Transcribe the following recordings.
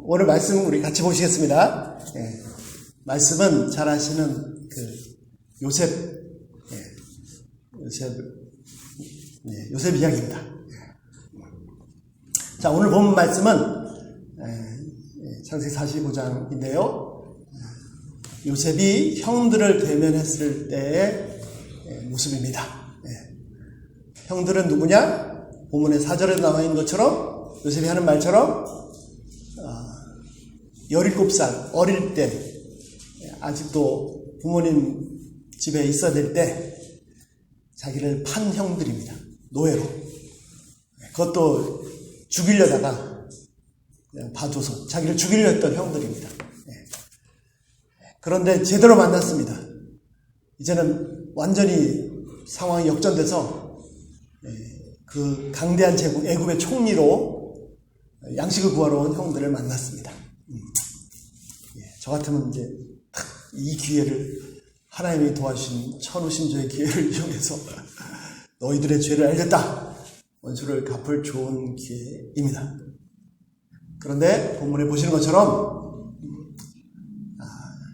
오늘 말씀 우리 같이 보시겠습니다. 말씀은 잘 아시는 요셉 이야기입니다. 자, 오늘 본 말씀은 창세기 45장인데요. 요셉이 형들을 대면했을 때의 모습입니다. 형들은 누구냐? 본문의 4절에 나와 있는 것처럼 요셉이 하는 말처럼 17살 어릴 때 아직도 부모님 집에 있어야 될 때 자기를 판 형들입니다. 노예로. 그것도 죽이려다가 그냥 봐줘서 자기를 죽이려 했던 형들입니다. 그런데 제대로 만났습니다. 이제는 완전히 상황이 역전돼서 그 강대한 제국 애굽의 총리로 양식을 구하러 온 형들을 만났습니다. 저 같으면 이제 이 기회를 하나님이 도와주신 천우신조의 기회를 이용해서 너희들의 죄를 알겠다. 원수를 갚을 좋은 기회입니다. 그런데 본문에 보시는 것처럼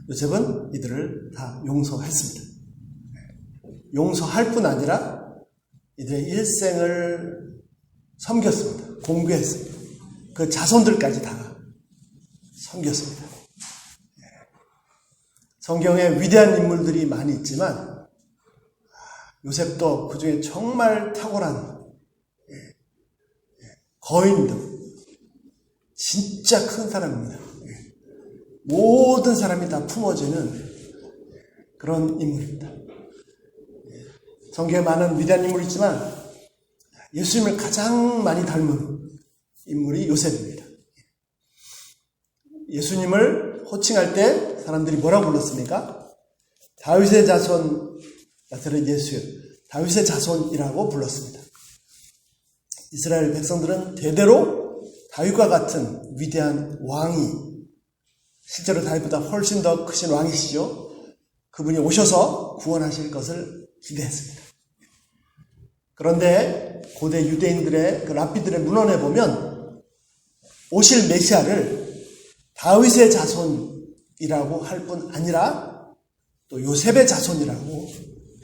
요셉은 이들을 다 용서했습니다. 용서할 뿐 아니라 이들의 일생을 섬겼습니다. 공개했습니다. 그 자손들까지 다 섬겼습니다. 성경에 위대한 인물들이 많이 있지만 요셉도 그 중에 정말 탁월한 거인들, 진짜 큰 사람입니다. 모든 사람이 다 품어지는 그런 인물입니다. 성경에 많은 위대한 인물이 있지만 예수님을 가장 많이 닮은 인물이 요셉입니다. 예수님을 호칭할 때 사람들이 뭐라고 불렀습니까? 다윗의 자손, 나사렛 예수, 다윗의 자손이라고 불렀습니다. 이스라엘 백성들은 대대로 다윗과 같은 위대한 왕이, 실제로 다윗보다 훨씬 더 크신 왕이시죠. 그분이 오셔서 구원하실 것을 기대했습니다. 그런데 고대 유대인들의 그 랍비들의 문헌에 보면 오실 메시아를 다윗의 자손이라고 할 뿐 아니라 또 요셉의 자손이라고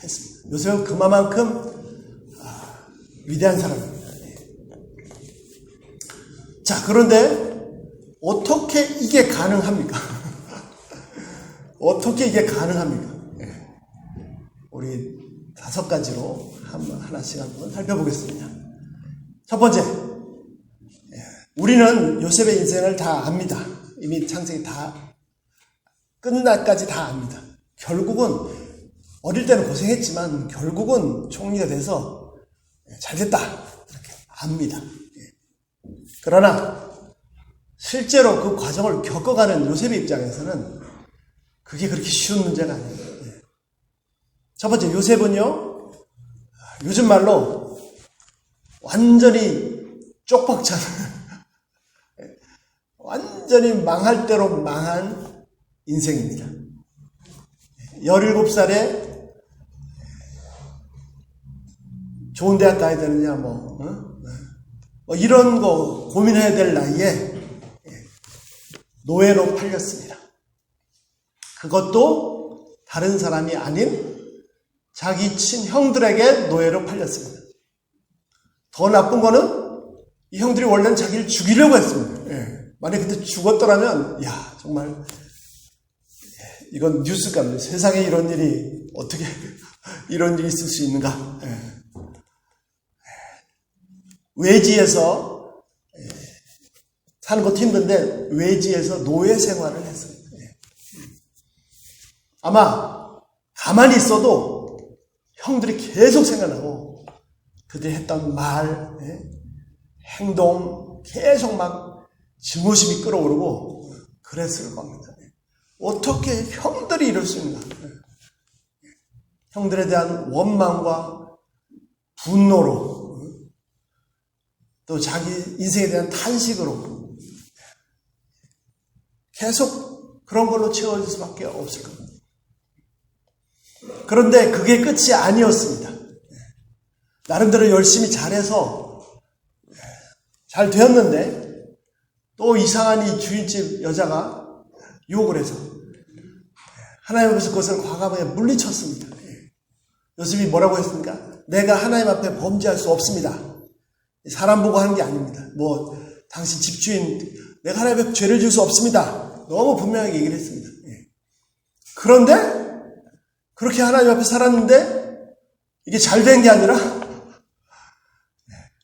했습니다. 요셉은 그만큼 위대한 사람입니다. 자, 그런데 어떻게 이게 가능합니까? 어떻게 이게 가능합니까? 우리 5가지로 하나씩 한번 살펴보겠습니다. 첫 번째, 우리는 요셉의 인생을 다 압니다. 이미 창세기 다 끝날까지 다 압니다. 결국은 어릴 때는 고생했지만 결국은 총리가 돼서 잘됐다 이렇게 압니다. 그러나 실제로 그 과정을 겪어가는 요셉의 입장에서는 그게 그렇게 쉬운 문제가 아닙니다. 첫 번째, 요셉은요, 요즘 말로 완전히 쪽박찬, 완전히 망할 대로 망한 인생입니다. 17살에 좋은 대학 가야 되느냐, 이런 거 고민해야 될 나이에 노예로 팔렸습니다. 그것도 다른 사람이 아닌 자기 친형들에게 노예로 팔렸습니다. 더 나쁜 거는 이 형들이 원래는 자기를 죽이려고 했습니다. 만약 그때 죽었더라면, 정말, 이건 뉴스감입니다. 세상에 이런 일이, 어떻게, 이런 일이 있을 수 있는가. 외지에서, 사는 것도 힘든데, 외지에서 노예 생활을 했습니다. 아마, 가만히 있어도 형들이 계속 생각나고, 그들이 했던 말, 행동, 계속 막, 증오심이 끌어오르고 그랬을 겁니다. 어떻게 형들이 이럴 수 있는가? 형들에 대한 원망과 분노로 또 자기 인생에 대한 탄식으로 계속 그런 걸로 채워질 수밖에 없을 겁니다. 그런데 그게 끝이 아니었습니다. 나름대로 열심히 잘해서 잘 되었는데 또 이상한 이 주인집 여자가 유혹을 해서 하나님 앞에서 그것을 과감하게 물리쳤습니다. 요셉이 뭐라고 했습니까? 내가 하나님 앞에 범죄할 수 없습니다. 사람 보고 하는 게 아닙니다. 당신 집주인, 내가 하나님 앞에 죄를 지을 수 없습니다. 너무 분명하게 얘기를 했습니다. 그런데 그렇게 하나님 앞에 살았는데 이게 잘 된 게 아니라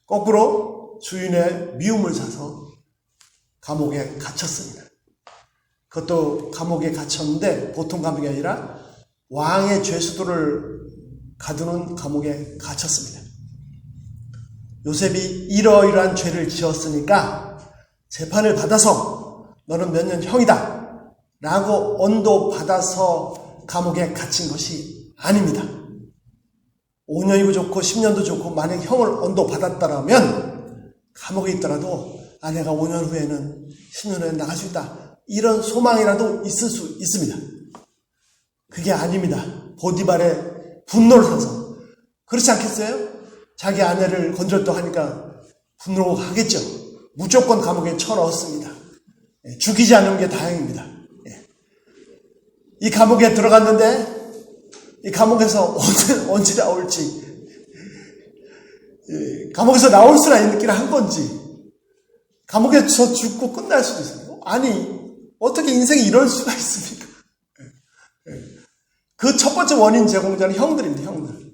거꾸로 주인의 미움을 사서 감옥에 갇혔습니다. 그것도 감옥에 갇혔는데 보통 감옥이 아니라 왕의 죄수들을 가두는 감옥에 갇혔습니다. 요셉이 이러이러한 죄를 지었으니까 재판을 받아서 너는 몇 년 형이다 라고 언도받아서 감옥에 갇힌 것이 아닙니다. 5년이고 좋고 10년도 좋고 만약 형을 언도받았다라면 감옥에 있더라도 내가 5년 후에는 10년 후에 나갈 수 있다. 이런 소망이라도 있을 수 있습니다. 그게 아닙니다. 보디발의 분노를 사서. 그렇지 않겠어요? 자기 아내를 건졌다고 하니까 분노하겠죠. 무조건 감옥에 쳐넣었습니다. 죽이지 않는 게 다행입니다. 이 감옥에 들어갔는데 이 감옥에서 언제 나올지, 감옥에서 나올 수나 있는 길을 한 건지, 감옥에서 죽고 끝날 수도 있어요. 아니, 어떻게 인생이 이럴 수가 있습니까? 그 첫 번째 원인 제공자는 형들입니다, 형들.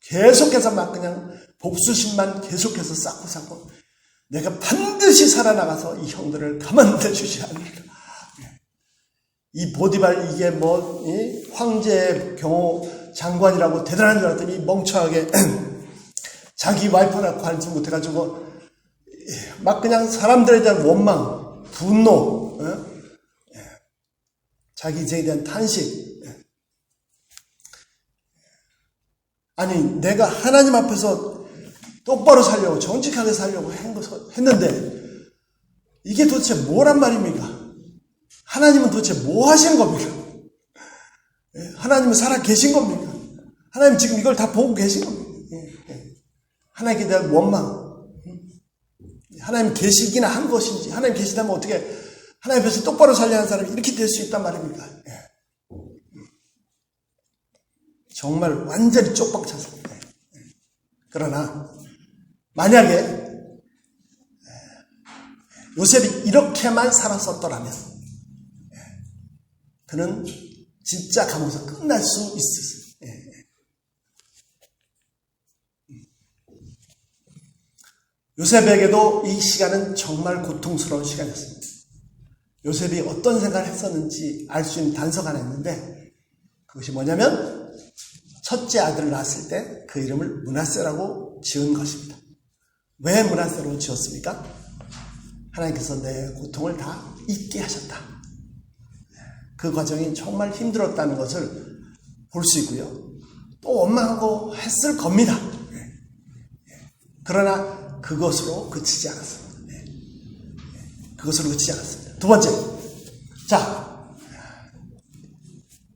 계속해서 막 그냥 복수심만 계속해서 쌓고 내가 반드시 살아나가서 이 형들을 가만둬 주지 않을까. 이 보디발 이게 황제의 경호 장관이라고 대단한 줄 알았더니 멍청하게 자기 와이프라고 알지 못해가지고 막 그냥 사람들에 대한 원망, 분노, 자기 죄에 대한 탄식. 아니 내가 하나님 앞에서 똑바로 살려고 정직하게 살려고 했는데 이게 도대체 뭐란 말입니까? 하나님은 도대체 뭐 하시는 겁니까? 하나님은 살아 계신 겁니까? 하나님 지금 이걸 다 보고 계신 겁니까? 하나님께 대한 원망, 하나님 계시기나 한 것인지, 하나님 계시다면 어떻게 하나님 앞에서 똑바로 살려야 하는 사람이 이렇게 될 수 있단 말입니까? 정말 완전히 쪽박 차서. 그러나 만약에 요셉이 이렇게만 살았었더라면 그는 진짜 감옥에서 끝날 수 있었어요. 요셉에게도 이 시간은 정말 고통스러운 시간이었습니다. 요셉이 어떤 생각을 했었는지 알 수 있는 단서가 하나 있는데 그것이 뭐냐면 첫째 아들을 낳았을 때 그 이름을 므낫세라고 지은 것입니다. 왜 므낫세로 지었습니까? 하나님께서 내 고통을 다 잊게 하셨다. 그 과정이 정말 힘들었다는 것을 볼 수 있고요. 또 원망하고 했을 겁니다. 그러나 그것으로 그치지 않았습니다. 그것으로 그치지 않았습니다. 두 번째, 자,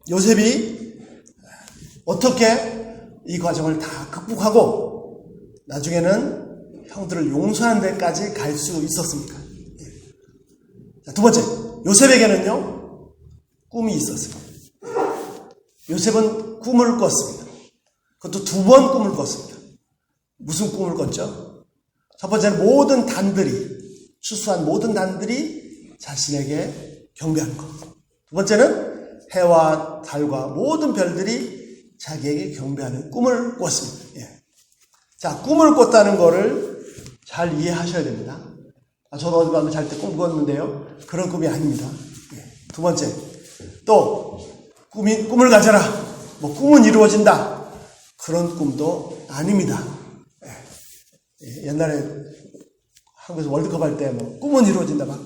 요셉이 어떻게 이 과정을 다 극복하고 나중에는 형들을 용서하는 데까지 갈 수 있었습니까? 자, 두 번째, 요셉에게는요 꿈이 있었어요. 요셉은 꿈을 꿨습니다. 그것도 두 번 꿈을 꿨습니다. 무슨 꿈을 꿨죠? 첫 번째는 모든 단들이, 추수한 모든 단들이 자신에게 경배하는 것. 두 번째는 해와 달과 모든 별들이 자기에게 경배하는 꿈을 꿨습니다. 자, 꿈을 꿨다는 거를 잘 이해하셔야 됩니다. 저도 어디 가면 잘 때 꿈 꿨는데요. 그런 꿈이 아닙니다. 두 번째, 또 꿈을 가져라. 꿈은 이루어진다. 그런 꿈도 아닙니다. 옛날에 한국에서 월드컵 할 때 꿈은 이루어진다 막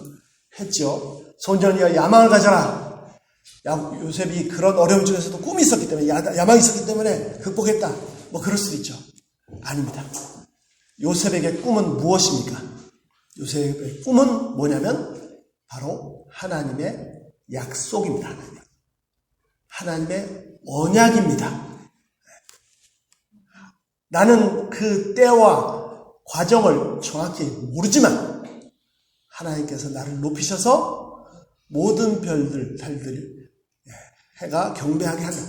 했죠. 손전이가 야망을 가져라. 요셉이 그런 어려움 중에서도 꿈이 있었기 때문에, 야망이 있었기 때문에 극복했다. 그럴 수도 있죠. 아닙니다. 요셉에게 꿈은 무엇입니까? 요셉의 꿈은 뭐냐면 바로 하나님의 약속입니다. 하나님의 언약입니다. 나는 그 때와 과정을 정확히 모르지만 하나님께서 나를 높이셔서 모든 달들이 해가 경배하게 한다.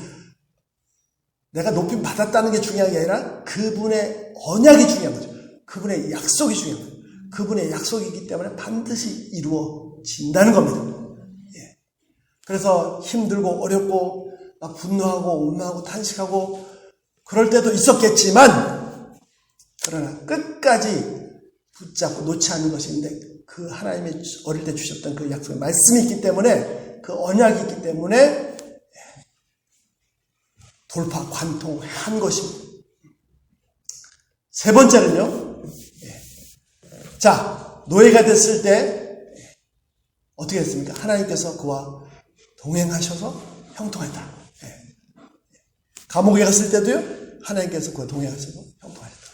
내가 높임 받았다는 게 중요한 게 아니라 그분의 언약이 중요한 거죠. 그분의 약속이 중요한 거죠. 그분의 약속이기 때문에 반드시 이루어진다는 겁니다. 그래서 힘들고 어렵고 막 분노하고 원망하고 탄식하고 그럴 때도 있었겠지만, 그러나 끝까지 붙잡고 놓지 않는 것인데, 그 하나님이 어릴 때 주셨던 그 약속의 말씀이 있기 때문에, 그 언약이 있기 때문에 돌파, 관통한 것입니다. 세 번째는요, 자, 노예가 됐을 때 어떻게 했습니까? 하나님께서 그와 동행하셔서 형통했다. 감옥에 갔을 때도요, 하나님께서 그와 동행하셔서 형통하셨다.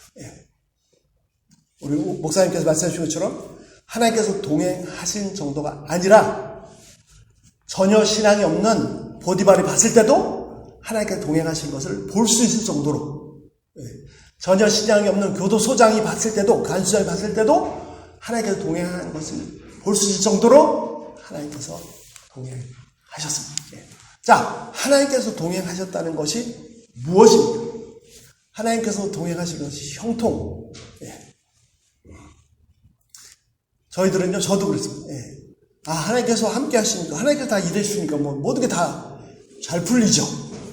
우리 목사님께서 말씀해 주신 것처럼 하나님께서 동행하신 정도가 아니라 전혀 신앙이 없는 보디발이 봤을 때도 하나님께서 동행하신 것을 볼 수 있을 정도로, 전혀 신앙이 없는 교도소장이 봤을 때도, 간수장이 봤을 때도 하나님께서 동행하는 것을 볼 수 있을 정도로 하나님께서 동행하셨습니다. 자, 하나님께서 동행하셨다는 것이 무엇입니까? 하나님께서 동행하신 것이 형통. 저희들은요, 저도 그랬습니다. 하나님께서 함께 하시니까, 하나님께서 다 일해주시니까, 모든 게 다 잘 풀리죠.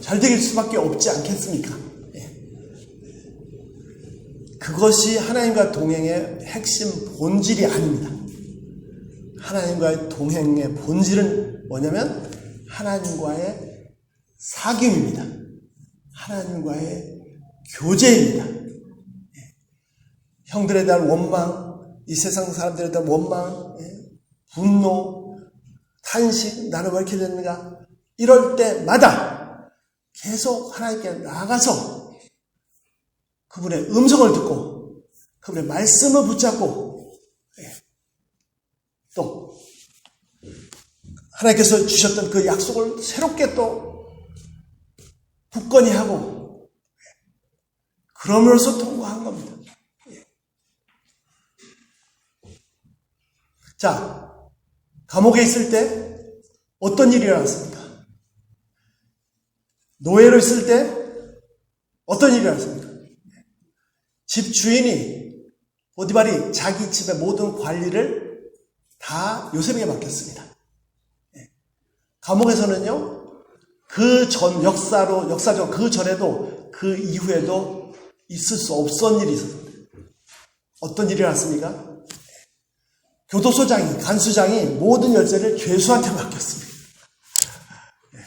잘 되길 수밖에 없지 않겠습니까? 그것이 하나님과 동행의 핵심 본질이 아닙니다. 하나님과의 동행의 본질은 뭐냐면, 하나님과의 사귐입니다. 하나님과의 교제입니다. 형들에 대한 원망, 이 세상 사람들에 대한 원망, 분노, 탄식, 나는 왜 이렇게 됐는가? 이럴 때마다 계속 하나님께 나아가서 그분의 음성을 듣고 그분의 말씀을 붙잡고 또 하나님께서 주셨던 그 약속을 새롭게 또 굳건히 하고 그러면서 통과한 겁니다. 자, 감옥에 있을 때 어떤 일이 일어났습니까? 노예로 있을 때 어떤 일이 일어났습니까? 집 주인이 보디발이 자기 집의 모든 관리를 다 요셉에게 맡겼습니다. 감옥에서는요, 그 전 역사적 그 전에도 그 이후에도 있을 수 없었던 일이 있었습니다. 어떤 일이 일어났습니까? 교도소장이, 간수장이 모든 열쇠를 죄수한테 맡겼습니다.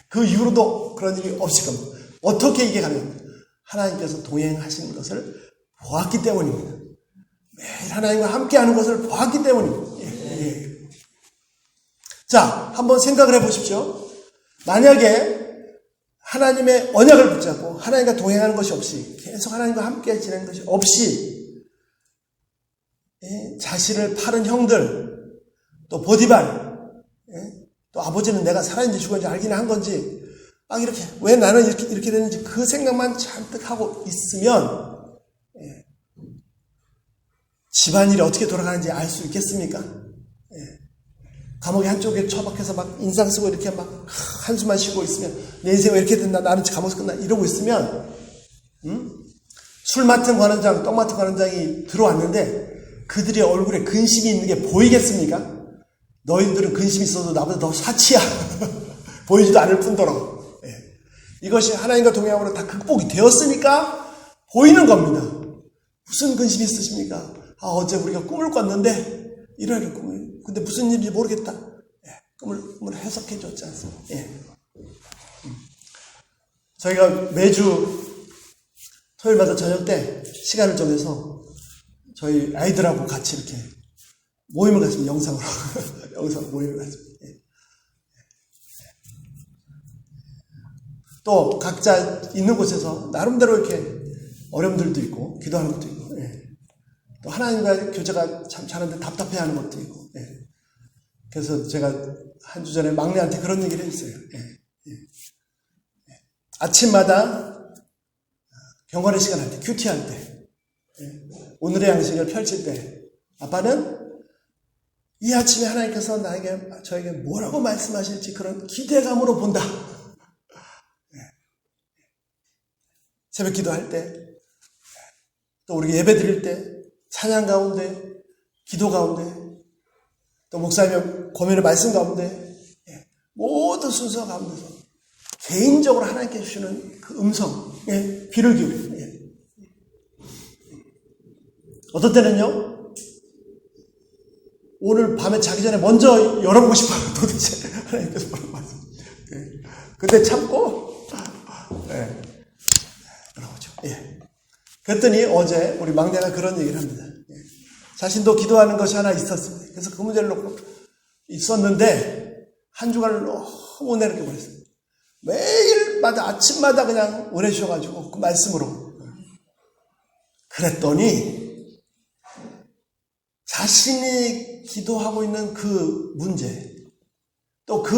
그 이후로도 그런 일이 없을 겁니다. 어떻게 이게 가능합니까? 하나님께서 동행하시는 것을 보았기 때문입니다. 매일 하나님과 함께하는 것을 보았기 때문입니다. 자, 한번 생각을 해보십시오. 만약에 하나님의 언약을 붙잡고 하나님과 동행하는 것이 없이 계속 하나님과 함께 지내는 것이 없이 자신을 파는 형들, 또 보디발, 또 아버지는 내가 살아있는지 죽었는지 알기는 한 건지 막 이렇게 왜 나는 이렇게 되는지 그 생각만 잔뜩 하고 있으면 집안일이 어떻게 돌아가는지 알 수 있겠습니까? 감옥의 한쪽에 처박혀서 막 인상 쓰고 이렇게 막 한숨만 쉬고 있으면 내 인생 왜 이렇게 된다, 나는 감옥에서 끝나 이러고 있으면 술 맡은 관원장, 떡 맡은 관원장이 들어왔는데 그들의 얼굴에 근심이 있는 게 보이겠습니까? 너희들은 근심이 있어도 나보다 더 사치야. 보이지도 않을 뿐더러. 이것이 하나님과 동행함으로 다 극복이 되었으니까 보이는 겁니다. 무슨 근심이 있으십니까? 어제 우리가 꿈을 꿨는데 이러한 꿈을, 근데 무슨 일인지 모르겠다. 꿈을 해석해 줬지 않습니까? 저희가 매주 토요일마다 저녁 때 시간을 정해서 저희 아이들하고 같이 이렇게 모임을 갖습니다. 영상으로. 영상 모임을 갖습니다. 또 각자 있는 곳에서 나름대로 이렇게 어려움들도 있고 기도하는 것도 있고 또 하나님과의 교제가 참 잘하는데 답답해하는 것도 있고 그래서 제가 한 주 전에 막내한테 그런 얘기를 했어요. 아침마다 경건의 시간 할 때, 큐티할 때 오늘의 양식을 펼칠 때 아빠는 이 아침에 하나님께서 저에게 뭐라고 말씀하실지 그런 기대감으로 본다. 새벽 기도할 때, 또 우리 예배 드릴 때, 찬양 가운데, 기도 가운데, 또 목사님 고민의 말씀 가운데, 모든 순서 가운데서 개인적으로 하나님께 주시는 그 음성에 귀를 기울여요. 어떤 때는요, 오늘 밤에 자기 전에 먼저 열어보고 싶어요. 도대체 하나님께서 뭐라고 말씀. 근데 참고, 열어보죠. 그랬더니 어제 우리 막내가 그런 얘기를 합니다. 자신도 기도하는 것이 하나 있었습니다. 그래서 그 문제를 놓고 있었는데, 한 주간을 너무 은혜롭게 보냈어요. 매일마다 아침마다 그냥 은혜 주셔가지고 그 말씀으로. 그랬더니 자신이 기도하고 있는 그 문제, 또 그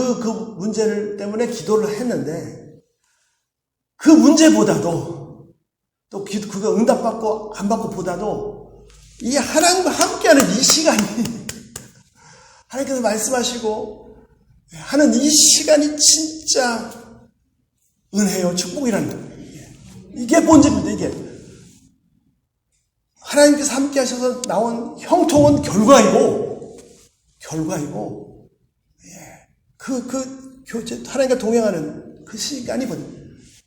문제를 때문에 기도를 했는데, 그 문제보다도 또 그거 응답받고 안 받고 보다도 이 하나님과 함께하는 이 시간이 하나님께서 말씀하시고 하는 이 시간이 진짜 은혜요, 축복이라는 거예요. 이게 본질입니다. 이게 하나님께서 함께 하셔서 나온 형통은 결과이고 그 교제, 하나님과 동행하는 그 시간이거든요.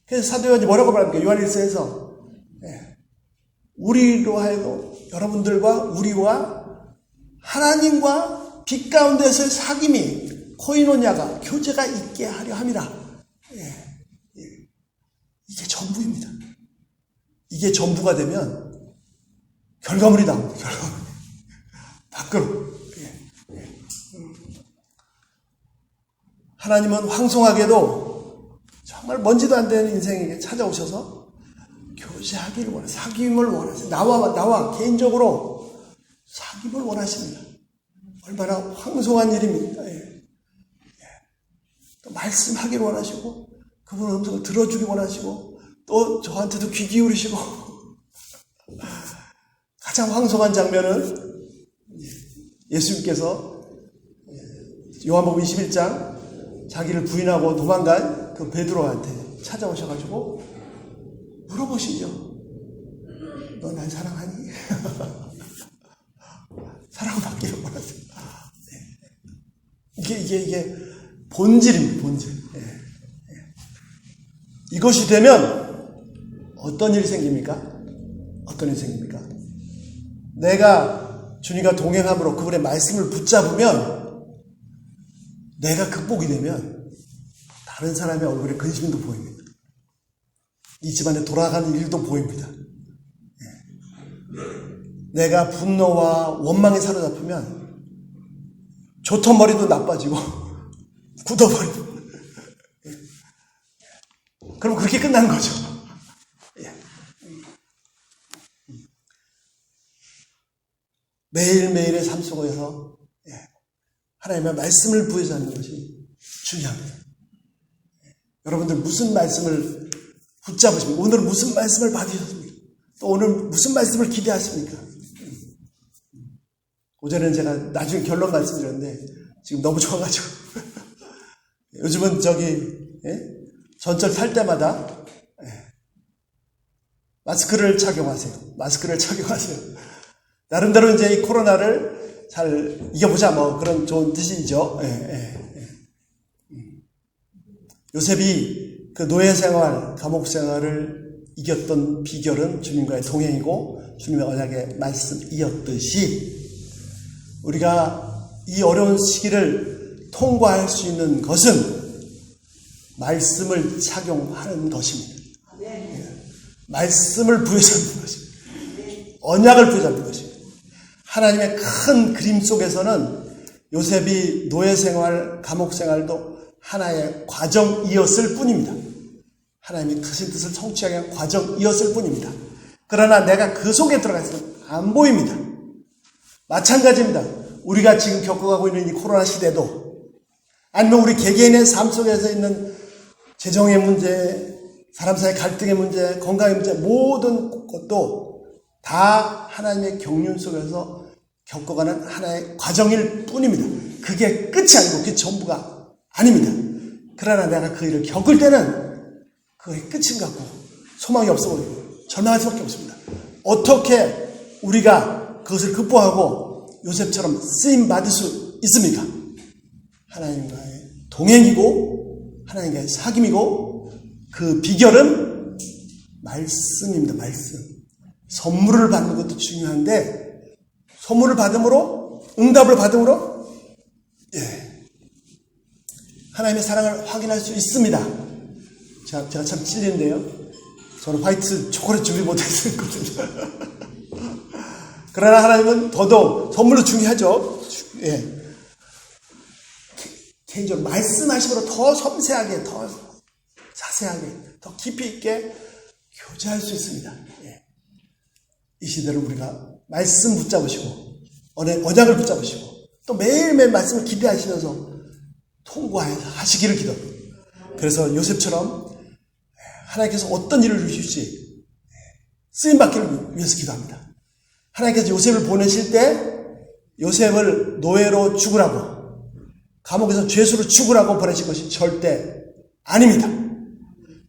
그래서 사도 요한이 뭐라고 말합니까? 요한일서에서 우리로 하여금 여러분들과 우리와 하나님과 빛 가운데서의 사귐이 코이노냐가 교제가 있게 하려 함이라. 이게 전부입니다. 이게 전부가 되면 결과물이 나옵니다. 결과물. 밖으로. 하나님은 황송하게도 정말 먼지도 안 되는 인생에게 찾아오셔서 교제하기를 원하세요. 사귐을 원하세요. 나와 개인적으로 사귐을 원하십니다. 얼마나 황송한 일입니까? 또 말씀하기를 원하시고, 그분의 음성을 들어주기 원하시고, 또 저한테도 귀 기울이시고. 가장 황송한 장면은 예수님께서 요한복음 21장 자기를 부인하고 도망간 그 베드로한테 찾아오셔가지고 물어보시죠. 너 날 사랑하니? 사랑받기를 원하세요. 이게 본질입니다. 본질. 이것이 되면 어떤 일이 생깁니까? 어떤 일이 생깁니까? 내가 주님과 동행함으로 그분의 말씀을 붙잡으면, 내가 극복이 되면 다른 사람의 얼굴에 근심도 보입니다. 이 집안에 돌아가는 일도 보입니다. 내가 분노와 원망에 사로잡히면 좋던 머리도 나빠지고 굳어버리고, 그럼 그렇게 끝나는 거죠. 매일매일의 삶 속에서 하나님의 말씀을 부여잡는 것이 중요합니다. 여러분들 무슨 말씀을 붙잡으십니까? 오늘 무슨 말씀을 받으셨습니까? 또 오늘 무슨 말씀을 기대하십니까? 오전에는 제가 나중에 결론 말씀드렸는데 지금 너무 좋아가지고 요즘은 전철 탈 때마다 마스크를 착용하세요. 마스크를 착용하세요. 나름대로 이제 이 코로나를 잘 이겨보자, 뭐 그런 좋은 뜻이죠. 요셉이 그 노예 생활, 감옥 생활을 이겼던 비결은 주님과의 동행이고 주님의 언약의 말씀이었듯이, 우리가 이 어려운 시기를 통과할 수 있는 것은 말씀을 착용하는 것입니다. 말씀을 부여잡는 것입니다. 언약을 부여잡는 것입니다. 하나님의 큰 그림 속에서는 요셉이 노예 생활, 감옥 생활도 하나의 과정이었을 뿐입니다. 하나님의 크신 뜻을 성취하기 위한 과정이었을 뿐입니다. 그러나 내가 그 속에 들어가 있으면 안 보입니다. 마찬가지입니다. 우리가 지금 겪어가고 있는 이 코로나 시대도, 아니면 우리 개개인의 삶 속에서 있는 재정의 문제, 사람 사이 갈등의 문제, 건강의 문제, 모든 것도 다 하나님의 경륜 속에서 겪어가는 하나의 과정일 뿐입니다. 그게 끝이 아니고 그게 전부가 아닙니다. 그러나 내가 그 일을 겪을 때는 그게 끝인 것 같고 소망이 없어 보이고 절망할 수밖에 없습니다. 어떻게 우리가 그것을 극복하고 요셉처럼 쓰임받을 수 있습니까? 하나님과의 동행이고 하나님과의 사귐이고 그 비결은 말씀입니다. 말씀. 선물을 받는 것도 중요한데 선물을 받음으로 응답을 받음으로 하나님의 사랑을 확인할 수 있습니다. 제가 참 찔리는데요. 저는 화이트 초콜릿 준비 못했었거든요. 그러나 하나님은 더더욱 선물도 중요하죠. 개인적으로 말씀하심으로 더 섬세하게, 더 자세하게, 더 깊이 있게 교제할 수 있습니다. 이 시대를 우리가 말씀 붙잡으시고 언약을 붙잡으시고 또 매일매일 말씀을 기대하시면서 통과하시기를 기도합니다. 그래서 요셉처럼 하나님께서 어떤 일을 주실지 쓰임받기를 위해서 기도합니다. 하나님께서 요셉을 보내실 때 요셉을 노예로 죽으라고 감옥에서 죄수로 죽으라고 보내신 것이 절대 아닙니다.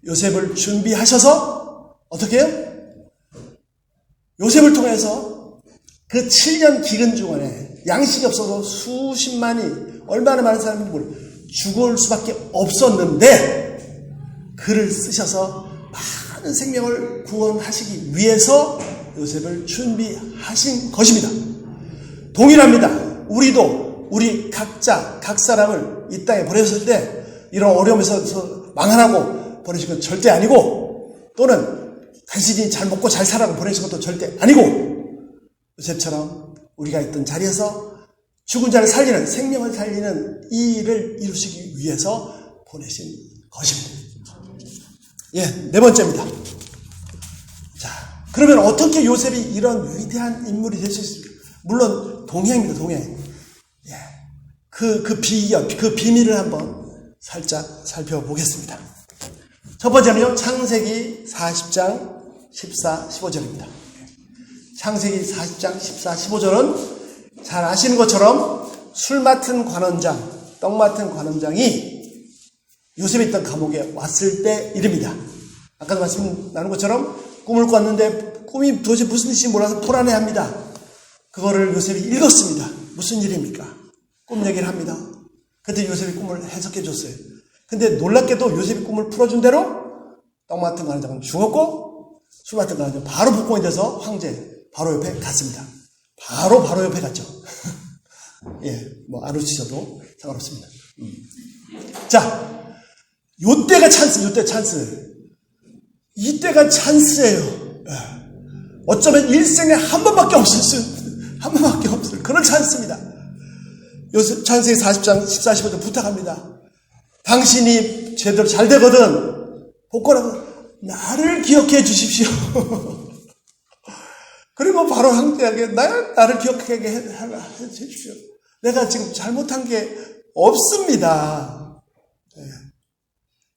요셉을 준비하셔서 어떻게 해요? 요셉을 통해서 그 7년 기근 중간에 양식이 없어서 수십만이 얼마나 많은 사람이 죽을 수밖에 없었는데 그를 쓰셔서 많은 생명을 구원하시기 위해서 요셉을 준비하신 것입니다. 동일합니다. 우리도 우리 각자 각 사람을 이 땅에 보내셨을 때 이런 어려움에서 망하라고 보내신 건 절대 아니고 또는 당신이 잘 먹고 잘 살라고 보내신 것도 절대 아니고 요셉처럼 우리가 있던 자리에서 죽은 자를 살리는 생명을 살리는 이 일을 이루시기 위해서 보내신 것입니다. 네 번째입니다. 자, 그러면 어떻게 요셉이 이런 위대한 인물이 될 수 있습니까? 물론 동행입니다. 동행. 그 비결, 그 비밀을 한번 살짝 살펴보겠습니다. 첫 번째는요, 창세기 40장 14, 15절입니다. 창세기 40장 14, 15절은 잘 아시는 것처럼 술 맡은 관원장, 떡 맡은 관원장이 요셉이 있던 감옥에 왔을 때 일입니다. 아까도 말씀 나눈 것처럼 꿈을 꿨는데 꿈이 도대체 무슨 뜻인지 몰라서 불안해합니다. 그거를 요셉이 읽었습니다. 무슨 일입니까? 꿈 얘기를 합니다. 그때 요셉이 꿈을 해석해 줬어요. 근데 놀랍게도 요셉이 꿈을 풀어준 대로 떡 맡은 관원장은 죽었고 술 맡은 관원장은 바로 복권이 돼서 황제 바로 옆에 갔습니다. 바로 옆에 갔죠. 안 웃으셔도 상관없습니다. 자, 요때가 찬스. 이때가 찬스예요. 어쩌면 일생에 한 번밖에 없을 그런 찬스입니다. 요새 창세기 40장 14, 15절 부탁합니다. 당신이 제대로 잘 되거든 복권하고 나를 기억해 주십시오. 그리고 바로 황제에게 나를 기억하게 해주십시오. 내가 지금 잘못한 게 없습니다.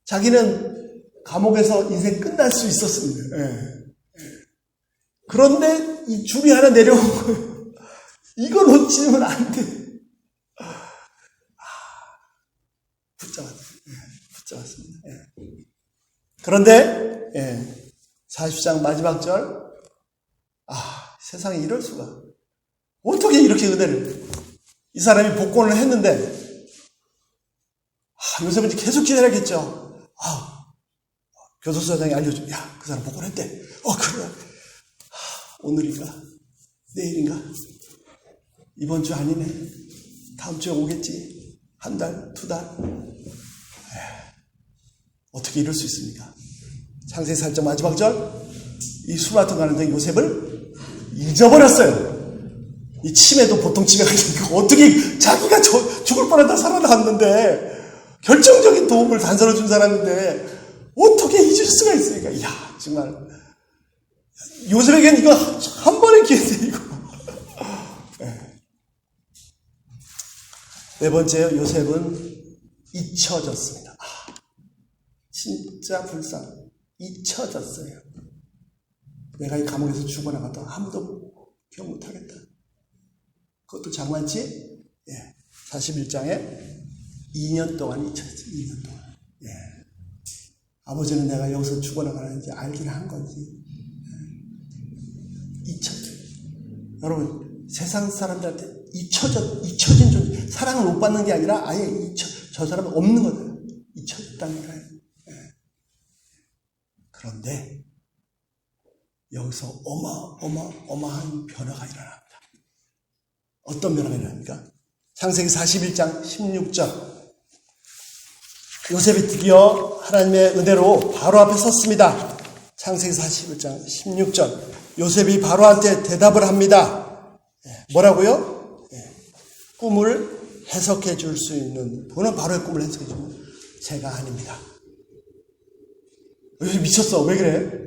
자기는 감옥에서 인생 끝날 수 있었습니다. 그런데 이 줄이 하나 내려온 거예요. 이거 놓치면 안 돼. 붙잡았습니다. 그런데 40장 마지막 절 세상에 이럴 수가. 어떻게 이렇게 은혜를. 이 사람이 복권을 했는데 요셉은 이제 계속 기다려야겠죠. 교도소장이 알려줘. 그 사람 복권했대. 그래. 오늘인가? 내일인가? 이번 주 아니네. 다음 주에 오겠지. 한 달, 두 달. 어떻게 이럴 수 있습니까? 창세기 40장 마지막 절. 이 술 맡은 관원장이 요셉을 잊어버렸어요. 이 치매도 보통 치매가 아니니까 어떻게 자기가 죽을 뻔하다 살아나왔는데 결정적인 도움을 단서를 준 사람인데 어떻게 잊을 수가 있습니까? 정말 요셉에겐 이거 한 번의 기회인데 이거. 네 번째요. 요셉은 잊혀졌습니다. 진짜 불쌍. 잊혀졌어요. 내가 이 감옥에서 죽어나가도 아무도 기억 못하겠다. 그것도 장만치 41장에 2년 동안 잊혀졌어요. 2년 동안. 아버지는 내가 여기서 죽어나가는지 알긴 한 건지 잊혀져. 여러분 세상 사람들한테 잊혀진 존재. 사랑을 못 받는 게 아니라 아예 저 사람은 없는 거예요. 잊혀졌다는 거예요. 그런데 여기서 어마어마한 변화가 일어납니다. 어떤 변화가 일어납니까? 창세기 41장 16절. 요셉이 드디어 하나님의 은혜로 바로 앞에 섰습니다. 창세기 41장 16절. 요셉이 바로한테 대답을 합니다. 뭐라고요? 꿈을 해석해 줄 수 있는 분은 바로의 꿈을 해석해 주면 제가 아닙니다. 요셉이 미쳤어. 왜 그래?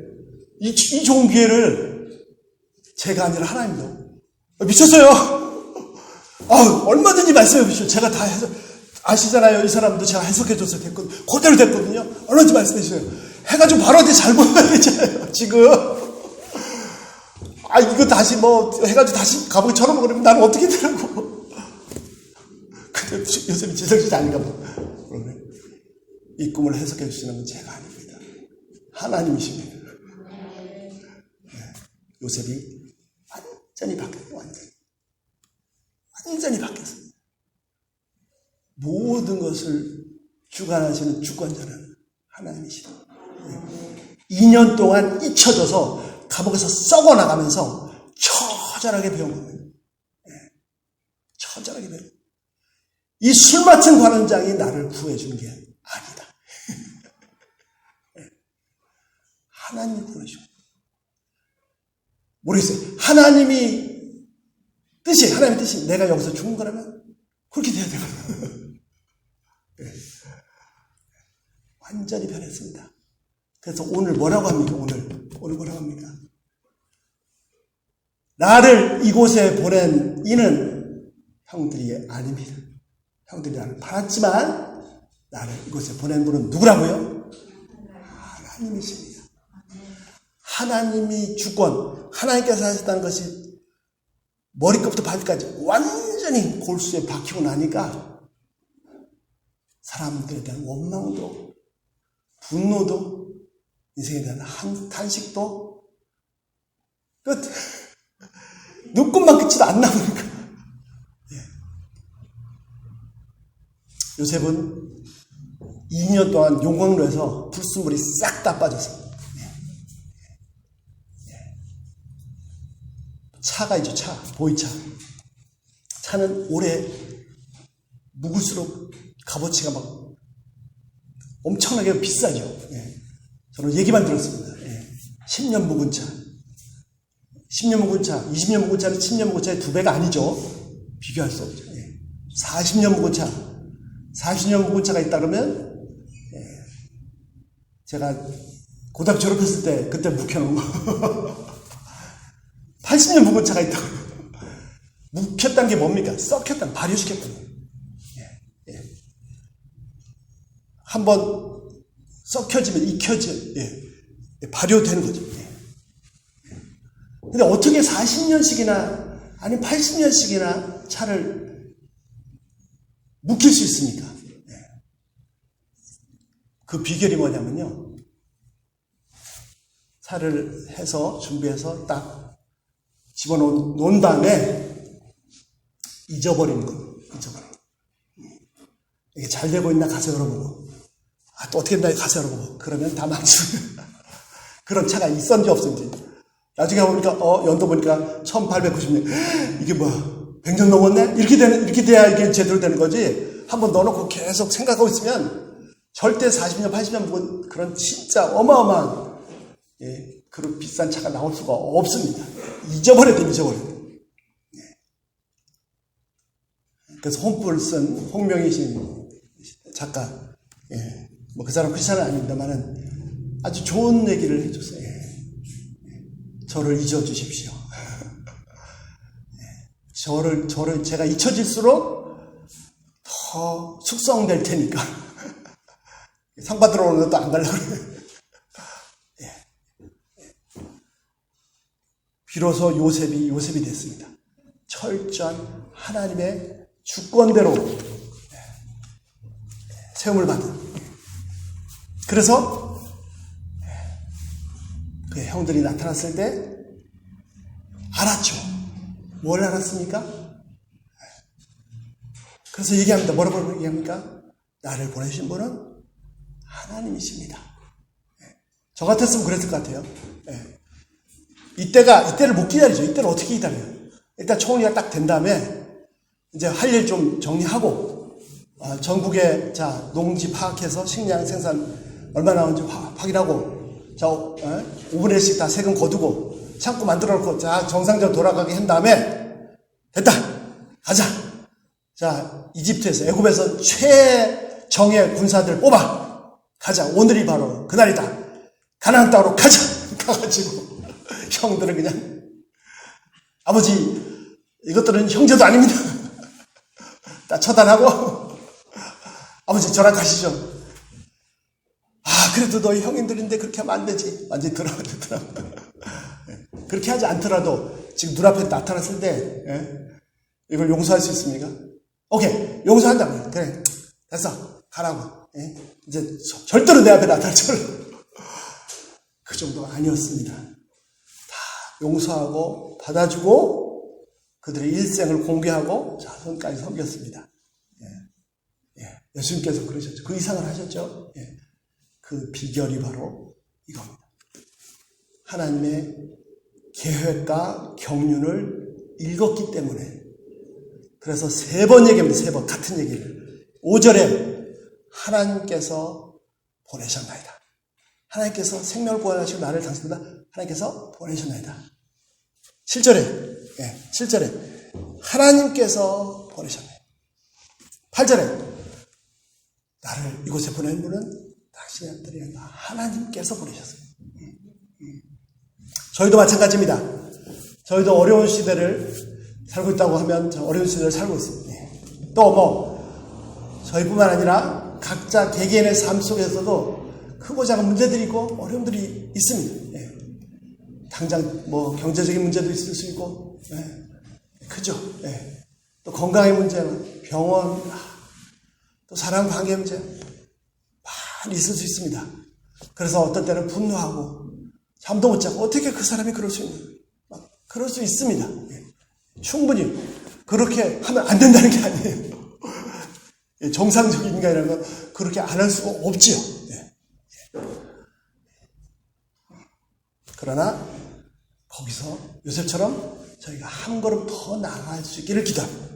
이 좋은 기회를 제가 아니라 하나님도. 미쳤어요. 얼마든지 말씀해 보십시오. 제가 다 해석, 아시잖아요. 이 사람도 제가 해석해줘서 됐거든요. 그대로 됐거든요. 얼마든지 말씀해 주세요. 해가지고 바로한테 잘 보여야 되잖아요. 지금. 이거 다시 해가지고 다시 감옥에 쳐놓으면 그러면 나는 어떻게 되라고. 근데 요셉이 지성실이 아닌가 봐. 그러네. 이 꿈을 해석해 주시는 건 제가 아닙니다. 하나님이십니다. 요셉이 완전히 바뀌었어요. 완전히 바뀌었어요. 모든 것을 주관하시는 주권자는 하나님이십니다. 2년 동안 잊혀져서 감옥에서 썩어나가면서 처절하게 배운 겁니다. 처절하게 배운. 이 술 맡은 관원장이 나를 구해준 게 아니다. 하나님이 구해주고. 모르겠어요. 하나님의 뜻이 내가 여기서 죽은 거라면 그렇게 돼야 되거든요. 완전히 변했습니다. 그래서 오늘 뭐라고 합니까? 오늘 뭐라고 합니까? 나를 이곳에 보낸 이는 형들이 아닙니다. 형들이 나를 팔았지만 나를 이곳에 보낸 분은 누구라고요? 하나님이십니다. 하나님이 주권, 하나님께서 하셨다는 것이 머리끝부터 발끝까지 완전히 골수에 박히고 나니까 사람들에 대한 원망도, 분노도, 인생에 대한 탄식도 끝. 눈꽃만 끝이도 안 나오니까. 요셉은 2년 동안 용광로에서 불순물이 싹 다 빠졌어요. 차가 있죠, 보이차. 차는 오래 묵을수록 값어치가 막 엄청나게 비싸죠. 저는 얘기만 들었습니다. 10년 묵은 차. 10년 묵은 차, 20년 묵은 차는 10년 묵은 차의 2배가 아니죠. 비교할 수 없죠. 40년 묵은 차. 40년 묵은 차가 있다 그러면, 제가 고등학교 졸업했을 때 그때 묵혀놓은 거. 80년 묵은 차가 있다고. 묵혔다는 게 뭡니까? 썩혔다는, 발효시켰다는 거예요. 한번 썩혀지면 발효되는 거죠. 근데 어떻게 40년씩이나, 아니 80년씩이나 차를 묵힐 수 있습니까? 그 비결이 뭐냐면요. 차를 해서, 준비해서 딱 집어놓은 다음에 잊어버리는 거예요. 이게 잘 되고 있나 가서 열어보고, 또 어떻게 됐나 가서 열어보고, 그러면 다 망치고. 그런 차가 있었는지 없었는지. 나중에 보니까, 연도 보니까 1890년. 이게 뭐야? 100년 넘었네? 이렇게 돼야 이게 제대로 되는 거지. 한번 넣어놓고 계속 생각하고 있으면 절대 40년, 80년 묵은 그런 진짜 어마어마한, 그런 비싼 차가 나올 수가 없습니다. 잊어버려야 돼. 그래서 홈플을 쓴 홍명희신 작가, 그 사람 크리스찬은 아닙니다만은 아주 좋은 얘기를 해줬어요. 저를 잊어주십시오. 저를 제가 잊혀질수록 더 숙성될 테니까. 상 받으러 오는 것도 안 가려고 그래요. 비로소 요셉이 됐습니다. 철저한 하나님의 주권대로 세움을 받은. 그래서 그 형들이 나타났을 때 알았죠. 뭘 알았습니까? 그래서 얘기합니다. 뭐라고 얘기합니까? 나를 보내신 분은 하나님이십니다. 저 같았으면 그랬을 것 같아요. 이때를 못 기다리죠. 이때를 어떻게 기다려요? 일단 총리가 딱 된 다음에 이제 할 일 좀 정리하고 전국에 농지 파악해서 식량 생산 얼마나 나오는지 확인하고 5분의 1씩 다 세금 거두고 창고 만들어 놓고 정상적으로 돌아가게 한 다음에 됐다. 가자. 이집트에서 애굽에서 최정예 군사들 뽑아. 가자. 오늘이 바로 그날이다. 가나안 땅으로 가자. 가가지고 형들은 그냥 아버지 이것들은 형제도 아닙니다. 다 처단하고 아버지 저랑 가시죠. 그래도 너희 형님들인데 그렇게 하면 안 되지. 완전히 들어가. 그렇게 하지 않더라도 지금 눈앞에 나타났을 때 이걸 용서할 수 있습니까? 오케이, 용서한다고요. 그래, 됐어, 가라고. 이제 절대로 내 앞에 나타나지 말고. 그 정도가 아니었습니다. 다 용서하고 받아주고 그들의 일생을 공개하고 자손까지 섬겼습니다. 예수님께서 그러셨죠. 그 이상을 하셨죠. 그 비결이 바로 이겁니다. 하나님의 계획과 경륜을 읽었기 때문에. 그래서 3번 얘기합니다. 3번 같은 얘기를. 5절에 하나님께서 보내셨나이다. 하나님께서 생명을 구원하시고 나를 당신보다 하나님께서 보내셨나이다. 7절에 하나님께서 보내셨나이다. 8절에 나를 이곳에 보낸 분은 당신의 아들이 아니라 하나님께서 보내셨어요. 저희도 마찬가지입니다. 저희도 어려운 시대를 살고 있다고 하면 어려운 시대를 살고 있습니다. 또 저희뿐만 아니라 각자 개개인의 삶 속에서도 크고 작은 문제들이 있고 어려움들이 있습니다. 당장 경제적인 문제도 있을 수 있고, 그죠? 또 건강의 문제, 병원, 또 사랑 관계 문제 많이 있을 수 있습니다. 그래서 어떤 때는 분노하고 잠도 못 자고 어떻게 그 사람이 그럴 수 있는? 그럴 수 있습니다. 충분히 그렇게 하면 안 된다는 게 아니에요. 정상적인 인간이라는 건 그렇게 안 할 수가 없지요. 그러나 거기서 요셉처럼 저희가 한 걸음 더 나아갈 수 있기를 기도합니다.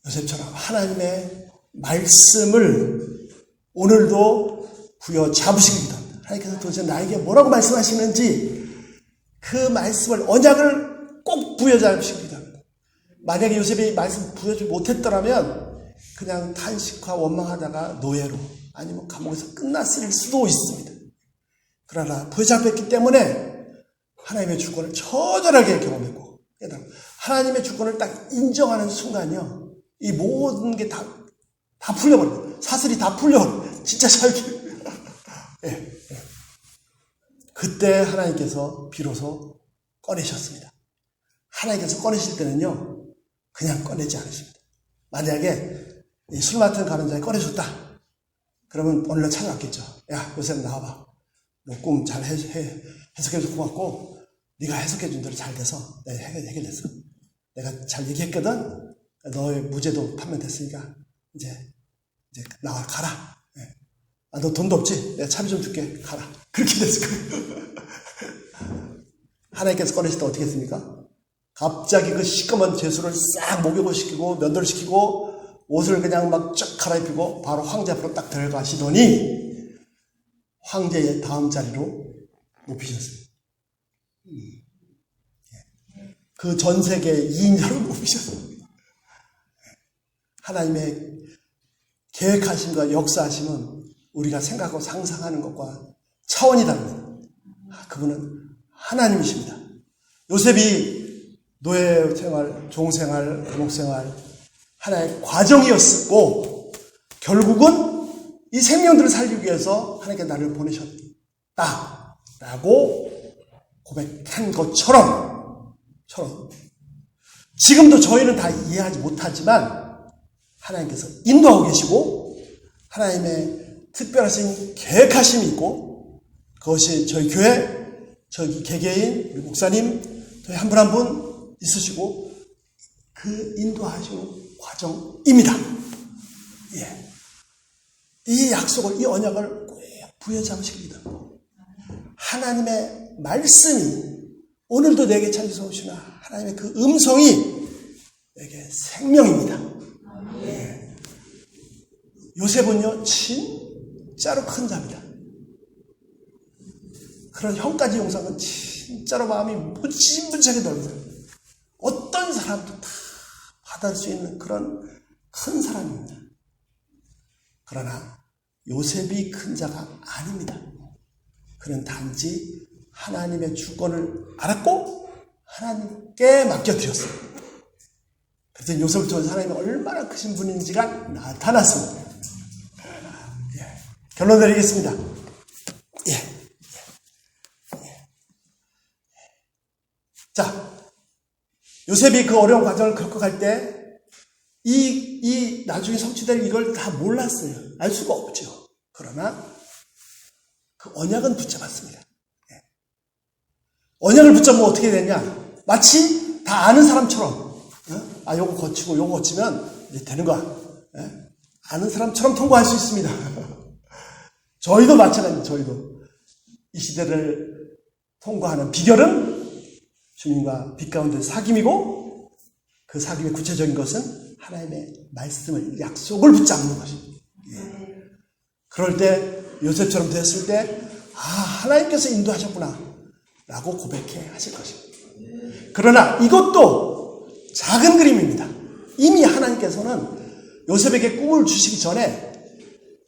요셉처럼 하나님의 말씀을 오늘도 부여잡으시기 기도합니다. 하나님께서 도대체 나에게 뭐라고 말씀하시는지 그 말씀을, 언약을 꼭 부여잡으시기 기도합니다. 만약에 요셉이 말씀 부여주지 못했더라면 그냥 탄식과 원망하다가 노예로 아니면 감옥에서 끝났을 수도 있습니다. 그러나 부여잡혔기 때문에 하나님의 주권을 처절하게 경험했고, 하나님의 주권을 딱 인정하는 순간이요, 이 모든 게 다 풀려버려요. 사슬이 다 풀려버려요. 진짜 잘 풀려요. 그때 하나님께서 비로소 꺼내셨습니다. 하나님께서 꺼내실 때는요, 그냥 꺼내지 않으십니다. 만약에 술 맡은 가는 자에 꺼내줬다. 그러면 오늘날 찾아왔겠죠. 야, 요셉 나와봐. 너 꿈 잘 해석해줘서 고맙고, 네가 해석해준 대로 잘 돼서 내가 해결됐어. 내가 잘 얘기했거든. 너의 무죄도 판명됐으니까 이제 나와, 가라. 너 돈도 없지? 내가 차비 좀 줄게. 가라. 그렇게 됐을 거예요. 하나님께서 꺼내실 때 어떻게 했습니까? 갑자기 그 시꺼먼 죄수를 싹 목욕을 시키고 면도를 시키고 옷을 그냥 막 쫙 갈아입히고 바로 황제 앞으로 딱 들어가시더니 황제의 다음 자리로 높이셨습니다. 그 전 세계 2인자로 높이셨습니다. 하나님의 계획하심과 역사하심은 우리가 생각하고 상상하는 것과 차원이 다릅니다. 그분은 하나님이십니다. 요셉이 노예 생활, 종생활, 감옥생활 하나의 과정이었고, 결국은 이 생명들을 살리기 위해서 하나님께 나를 보내셨다 라고 고백한 것처럼 지금도 저희는 다 이해하지 못하지만 하나님께서 인도하고 계시고 하나님의 특별하신 계획하심이 있고 그것이 저희 교회, 저희 개개인, 우리 목사님, 저희 한 분 한 분 있으시고 그 인도하시는 과정입니다. 예. 이 약속을, 이 언약을 꼭 부여잡으십니다. 하나님의 말씀이 오늘도 내게 찾아서 오시나 하나님의 그 음성이 내게 생명입니다. 예. 요셉은요 진짜로 큰 자입니다. 그런 형까지 용서하면 진짜로 마음이 무지무지하게 넓어요. 어떤 사람도 다 받을 수 있는 그런 큰 사람입니다. 그러나 요셉이 큰 자가 아닙니다. 그는 단지 하나님의 주권을 알았고 하나님께 맡겨드렸어요. 그래서 요셉을 통해서 하나님이 얼마나 크신 분인지가 나타났습니다. 예. 결론 내리겠습니다. 예. 자, 요셉이 그 어려운 과정을 겪어갈 때 나중에 성취될 이걸 다 몰랐어요. 알 수가 없죠. 그러나 그 언약은 붙잡았습니다. 예. 언약을 붙잡으면 어떻게 되냐? 마치 다 아는 사람처럼 요거 거치고 요거 거치면 이제 되는 거야. 예. 아는 사람처럼 통과할 수 있습니다. 저희도 마찬가지입니다. 저희도 이 시대를 통과하는 비결은 주님과 빛 가운데 사귐이고 그 사귐의 구체적인 것은 하나님의 말씀을, 약속을 붙잡는 것입니다. 예. 그럴 때 요셉처럼 됐을 때 하나님께서 인도하셨구나 라고 고백해 하실 것입니다. 그러나 이것도 작은 그림입니다. 이미 하나님께서는 요셉에게 꿈을 주시기 전에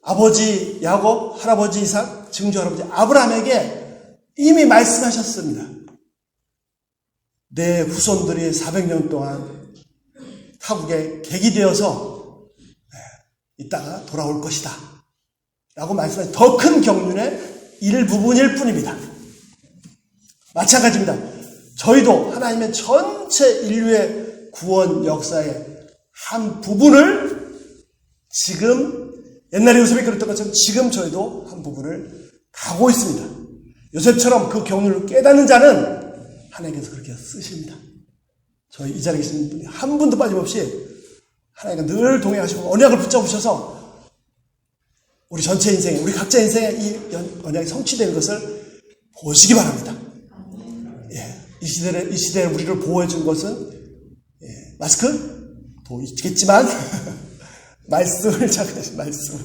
아버지 야곱, 할아버지 이삭, 증조 할아버지 아브라함에게 이미 말씀하셨습니다. 내 후손들이 400년 동안 타국에 객이 되어서 이따가 돌아올 것이다 라고 말씀하신 더 큰 경륜의 일부분일 뿐입니다. 마찬가지입니다. 저희도 하나님의 전체 인류의 구원 역사의 한 부분을 지금 옛날에 요셉이 그랬던 것처럼 지금 저희도 한 부분을 가고 있습니다. 요셉처럼 그 경륜을 깨닫는 자는 하나님께서 그렇게 쓰십니다. 저희 이 자리에 계신 분이 한 분도 빠짐없이 하나님과 늘 동행하시고 언약을 붙잡으셔서 우리 전체 인생에, 우리 각자 인생에 이 언약이 성취되는 것을 보시기 바랍니다. 예, 이 시대에 우리를 보호해 준 것은 마스크도 있겠지만 말씀을 작으신 말씀을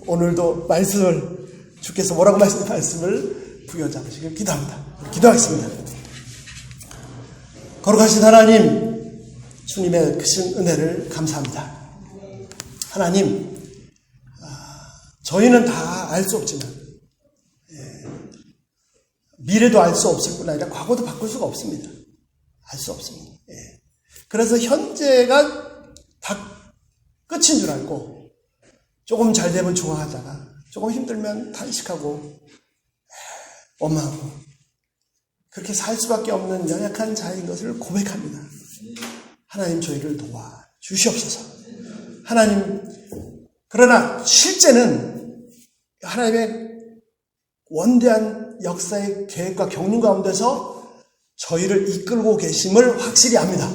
오늘도 말씀을 주께서 뭐라고 말씀하신 말씀을 부여잡으시길 기도합니다. 기도하겠습니다. 거룩하신 하나님, 주님의 크신 은혜를 감사합니다. 하나님, 저희는 다 알 수 없지만 미래도 알 수 없을 뿐 아니라 과거도 바꿀 수가 없습니다. 알 수 없습니다. 그래서 현재가 다 끝인 줄 알고 조금 잘 되면 좋아하다가 조금 힘들면 탄식하고 원망하고 그렇게 살 수밖에 없는 연약한 자인 것을 고백합니다. 하나님 저희를 도와 주시옵소서. 하나님, 그러나 실제는 하나님의 원대한 역사의 계획과 경륜 가운데서 저희를 이끌고 계심을 확실히 압니다.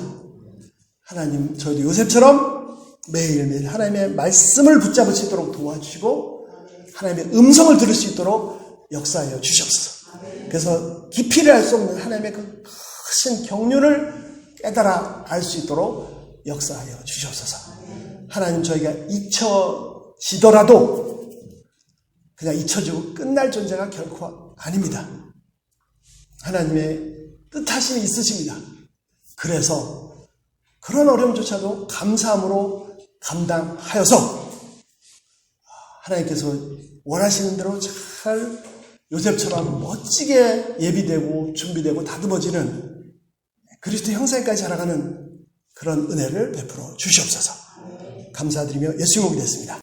하나님, 저희도 요셉처럼 매일매일 하나님의 말씀을 붙잡을 수 있도록 도와주시고 하나님의 음성을 들을 수 있도록 역사하여 주시옵소서. 그래서 깊이를 알 수 없는 하나님의 그 크신 경륜을 깨달아 알 수 있도록 역사하여 주시옵소서. 하나님, 저희가 잊혀지더라도 그냥 잊혀지고 끝날 존재가 결코 아닙니다. 하나님의 뜻하심이 있으십니다. 그래서 그런 어려움조차도 감사함으로 감당하여서 하나님께서 원하시는 대로 잘 요셉처럼 멋지게 예비되고 준비되고 다듬어지는 그리스도 형상까지 자라가는 그런 은혜를 베풀어 주시옵소서. 감사드리며 예수 이름으로 기도했습니다.